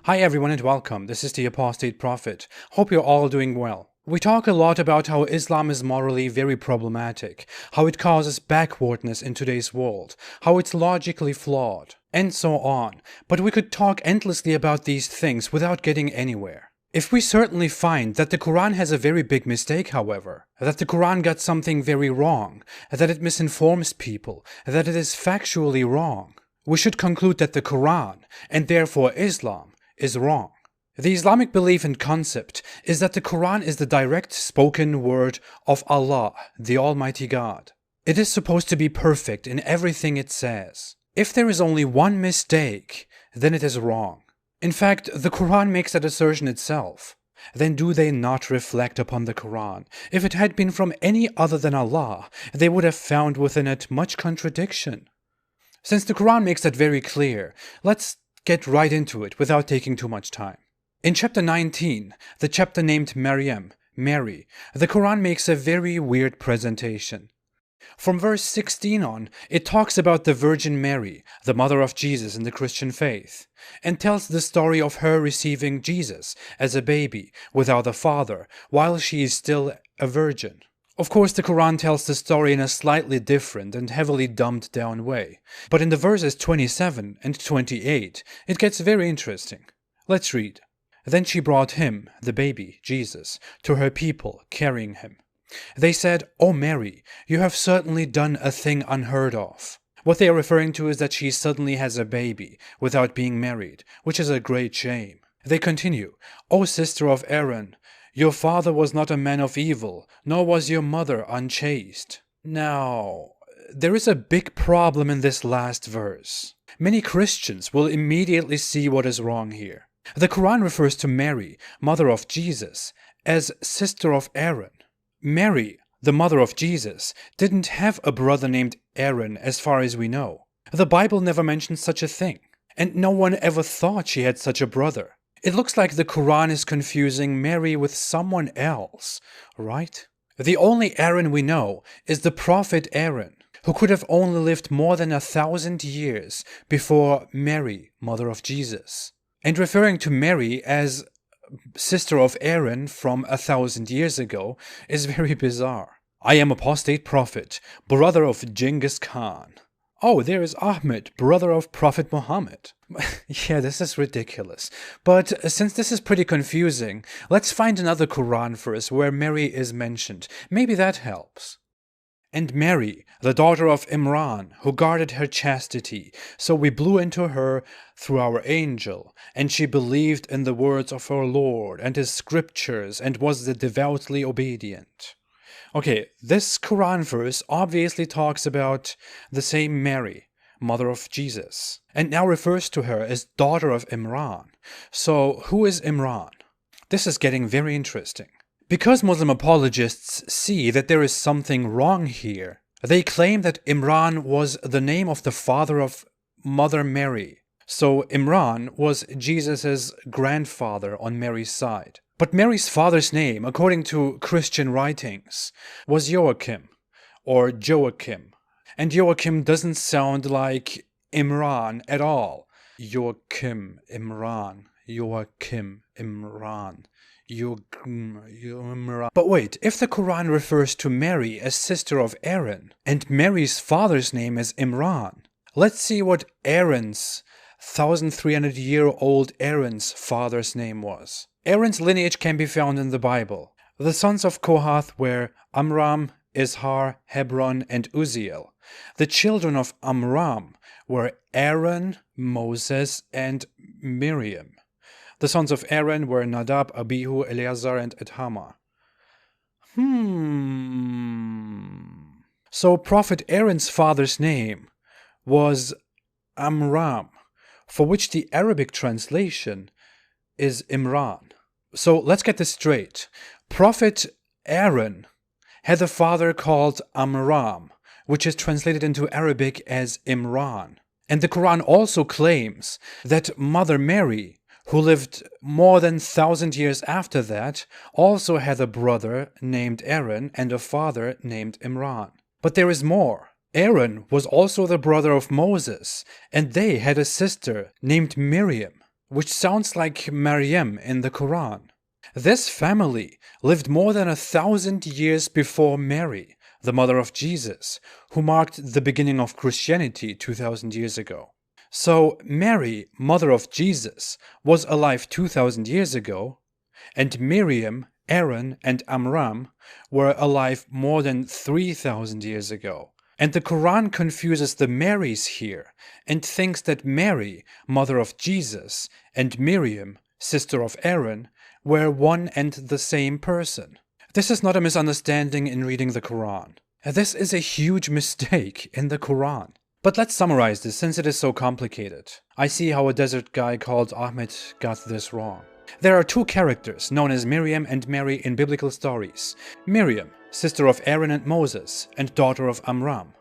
Hi everyone and welcome. This is the Apostate Prophet. Hope you're all doing well. We talk a lot about how Islam is morally very problematic, how it causes backwardness in today's world, how it's logically flawed, and so on. But we could talk endlessly about these things without getting anywhere. If we certainly find that the Quran has a very big mistake, however, that the Quran got something very wrong, that it misinforms people, that it is factually wrong, we should conclude that the Quran, and therefore Islam, is wrong. The Islamic belief and concept is that the Quran is the direct spoken word of Allah, the Almighty God. It is supposed to be perfect in everything it says. If there is only one mistake, then it is wrong. In fact, the Quran makes that assertion itself. Then do they not reflect upon the Quran? If it had been from any other than Allah, they would have found within it much contradiction. Since the Quran makes that very clear, let's get right into it without taking too much time. In chapter 19, the chapter named Maryam, Mary, the Quran makes a very weird presentation. From verse 16 on, it talks about the Virgin Mary, the mother of Jesus in the Christian faith, and tells the story of her receiving Jesus as a baby without a father, while she is still a virgin. Of course, the Quran tells the story in a slightly different and heavily dumbed down way, but in the verses 27 and 28, it gets very interesting. Let's read. Then she brought him, the baby, Jesus, to her people, carrying him. They said, "O Mary, you have certainly done a thing unheard of." What they are referring to is that she suddenly has a baby without being married, which is a great shame. They continue, "O sister of Aaron, your father was not a man of evil, nor was your mother unchaste." Now, there is a big problem in this last verse. Many Christians will immediately see what is wrong here. The Quran refers to Mary, mother of Jesus, as sister of Aaron. Mary, the mother of Jesus, didn't have a brother named Aaron as far as we know. The Bible never mentions such a thing, and no one ever thought she had such a brother. It looks like the Quran is confusing Mary with someone else, right? The only Aaron we know is the prophet Aaron, who could have only lived more than 1,000 years before Mary, mother of Jesus. And referring to Mary as sister of Aaron from 1,000 years ago is very bizarre. I am apostate prophet, brother of Genghis Khan. Oh, there is Ahmed, brother of Prophet Muhammad. Yeah, this is ridiculous. But since this is pretty confusing, let's find another Quran verse where Mary is mentioned. Maybe that helps. And Mary, the daughter of Imran, who guarded her chastity, so we blew into her through our angel, and she believed in the words of her Lord and his scriptures, and was the devoutly obedient. Okay, this Quran verse obviously talks about the same Mary, mother of Jesus, and now refers to her as daughter of Imran. So, who is Imran? This is getting very interesting. Because Muslim apologists see that there is something wrong here, they claim that Imran was the name of the father of Mother Mary. So Imran was Jesus' grandfather on Mary's side. But Mary's father's name, according to Christian writings, was Joachim, or Joachim. And Joachim doesn't sound like Imran at all. Joachim, Imran, Joachim, Imran. But wait, if the Quran refers to Mary as sister of Aaron, and Mary's father's name is Imran, let's see what Aaron's 1,300-year-old Aaron's father's name was. Aaron's lineage can be found in the Bible. The sons of Kohath were Amram, Izhar, Hebron, and Uzziel. The children of Amram were Aaron, Moses, and Miriam. The sons of Aaron were Nadab, Abihu, Eleazar, and Ithamar. So Prophet Aaron's father's name was Amram, for which the Arabic translation is Imran. So let's get this straight. Prophet Aaron had a father called Amram, which is translated into Arabic as Imran. And the Quran also claims that Mother Mary, who lived more than 1,000 years after that, also had a brother named Aaron and a father named Imran. But there is more. Aaron was also the brother of Moses, and they had a sister named Miriam. which sounds like Maryam in the Quran. This family lived more than 1,000 years before Mary, the mother of Jesus, who marked the beginning of Christianity 2,000 years ago. So Mary, mother of Jesus, was alive 2,000 years ago, and Miriam, Aaron, and Amram were alive more than 3,000 years ago. And the Quran confuses the Marys here and thinks that Mary, mother of Jesus, and Miriam, sister of Aaron, were one and the same person. This is not a misunderstanding in reading the Quran. This is a huge mistake in the Quran. But let's summarize this since it is so complicated. I see how a desert guy called Ahmed got this wrong. There are two characters known as Miriam and Mary in biblical stories. Miriam, sister of Aaron and Moses, and daughter of Amram.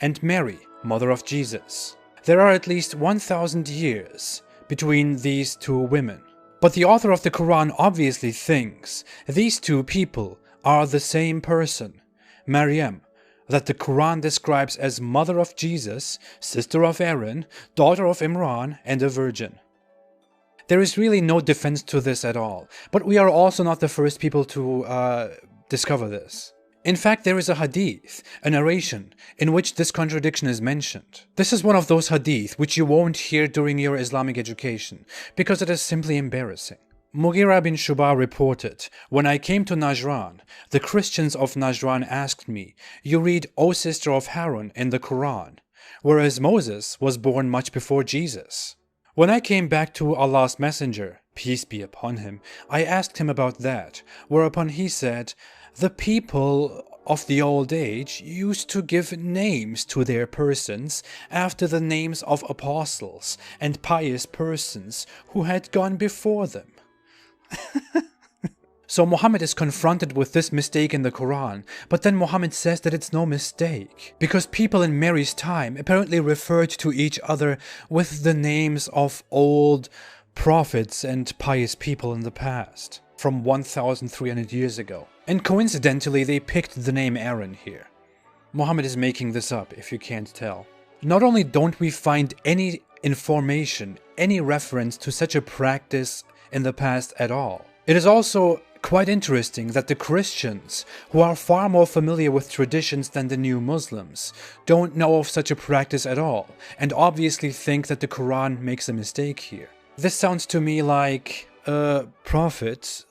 And Mary, mother of Jesus. There are at least 1,000 years between these two women. But the author of the Quran obviously thinks these two people are the same person, Maryam, that the Quran describes as mother of Jesus, sister of Aaron, daughter of Imran, and a virgin. There is really no defense to this at all, but we are also not the first people to discover this. In fact, there is a hadith, a narration, in which this contradiction is mentioned. This is one of those hadith which you won't hear during your Islamic education, because it is simply embarrassing. Mughira bin Shuba reported, "When I came to Najran, the Christians of Najran asked me, 'You read, O sister of Harun, in the Quran, whereas Moses was born much before Jesus.' When I came back to Allah's Messenger, peace be upon him, I asked him about that, whereupon he said, 'The people of the old age used to give names to their persons after the names of apostles and pious persons who had gone before them.'" So Muhammad is confronted with this mistake in the Quran, but then Muhammad says that it's no mistake, because people in Mary's time apparently referred to each other with the names of old prophets and pious people in the past, from 1,300 years ago. And coincidentally, they picked the name Aaron here. Muhammad is making this up, if you can't tell. Not only don't we find any information, any reference to such a practice in the past at all, it is also quite interesting that the Christians, who are far more familiar with traditions than the new Muslims, don't know of such a practice at all, and obviously think that the Quran makes a mistake here. This sounds to me like, Prophet,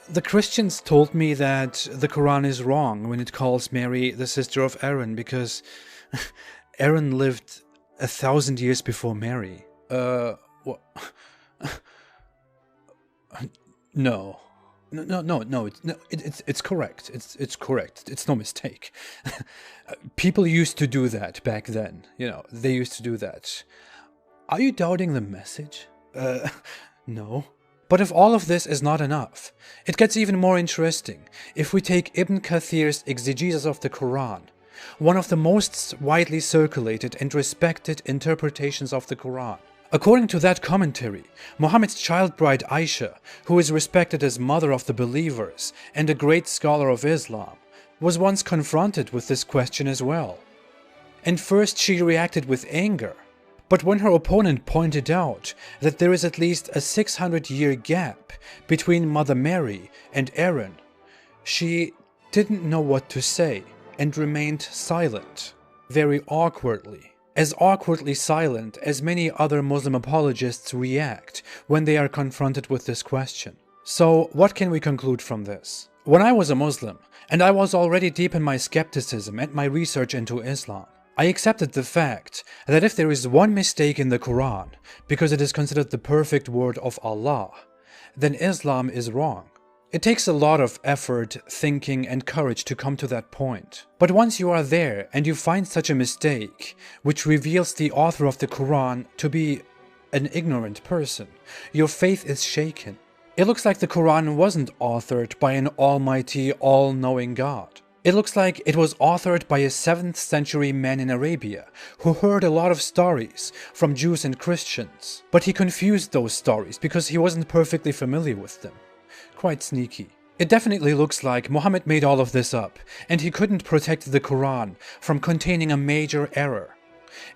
the Christians told me that the Quran is wrong when it calls Mary the sister of Aaron, because Aaron lived 1,000 years before Mary. What? No. No, it's correct. It's correct. It's no mistake. People used to do that back then. You know, they used to do that. Are you doubting the message? No. But if all of this is not enough, it gets even more interesting if we take Ibn Kathir's exegesis of the Quran, one of the most widely circulated and respected interpretations of the Quran. According to that commentary, Muhammad's child bride Aisha, who is respected as mother of the believers and a great scholar of Islam, was once confronted with this question as well. And first she reacted with anger, but when her opponent pointed out that there is at least a 600-year gap between Mother Mary and Aaron, she didn't know what to say and remained silent, very awkwardly. As awkwardly silent as many other Muslim apologists react when they are confronted with this question. So, what can we conclude from this? When I was a Muslim, and I was already deep in my skepticism and my research into Islam, I accepted the fact that if there is one mistake in the Quran, because it is considered the perfect word of Allah, then Islam is wrong. It takes a lot of effort, thinking, and courage to come to that point. But once you are there and you find such a mistake, which reveals the author of the Quran to be an ignorant person, your faith is shaken. It looks like the Quran wasn't authored by an almighty, all-knowing God. It looks like it was authored by a 7th century man in Arabia who heard a lot of stories from Jews and Christians, but he confused those stories because he wasn't perfectly familiar with them. Quite sneaky. It definitely looks like Muhammad made all of this up, and he couldn't protect the Quran from containing a major error.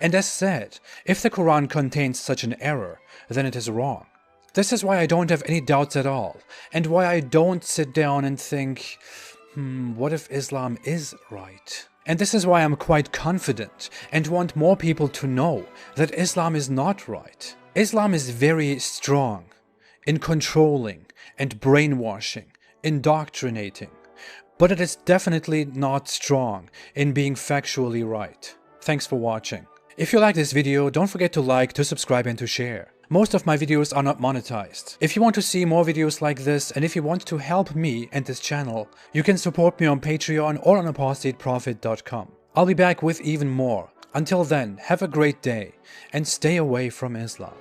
And as said, if the Quran contains such an error, then it is wrong. This is why I don't have any doubts at all, and why I don't sit down and think, what if Islam is right? And this is why I'm quite confident and want more people to know that Islam is not right. Islam is very strong in controlling and brainwashing, indoctrinating, but it is definitely not strong in being factually right. Thanks for watching. If you like this video, don't forget to like, to subscribe and to share. Most of my videos are not monetized. If you want to see more videos like this, and if you want to help me and this channel, you can support me on Patreon or on apostateprophet.com. I'll be back with even more. Until then, have a great day and stay away from Islam.